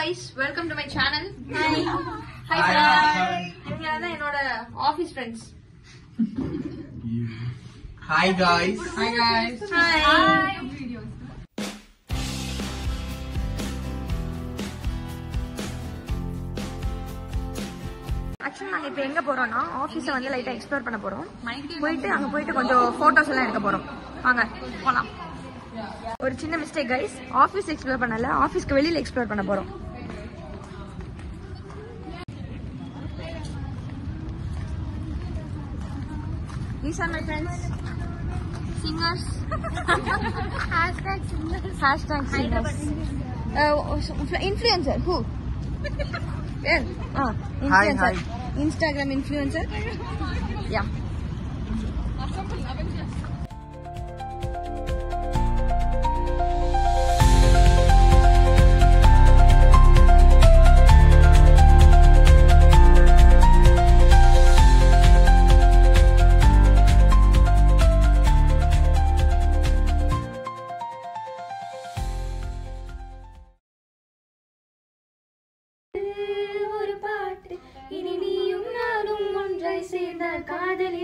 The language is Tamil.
guys, welcome to my channel. Hi friends. இவங்க தான் என்னோட office friends. Hi guys. Hi. Actually நாங்க இப்போ எங்க போறோம்னா ஆபீஸை வந்து லைட்டா எக்ஸ்ப்ளோர் பண்ண போறோம். அங்க போயிட்டு கொஞ்சம் போட்டோஸ் எல்லாம் எடுக்க போறோம். வாங்க போலாம். ஒரு சின்ன மிஸ்டேக் गाइस, ஆபீஸ் எக்ஸ்ப்ளோர் பண்ணல, ஆபீஸ்க்கு வெளியில எக்ஸ்ப்ளோர் பண்ண போறோம். These are my friends, singers. #singers. Influencer who? Influencer. Hi. Instagram influencer. Yeah. ஒரு பாட்டு இனி நீயும் நானும் ஒன்றாய் சேர்ந்தால் காதல்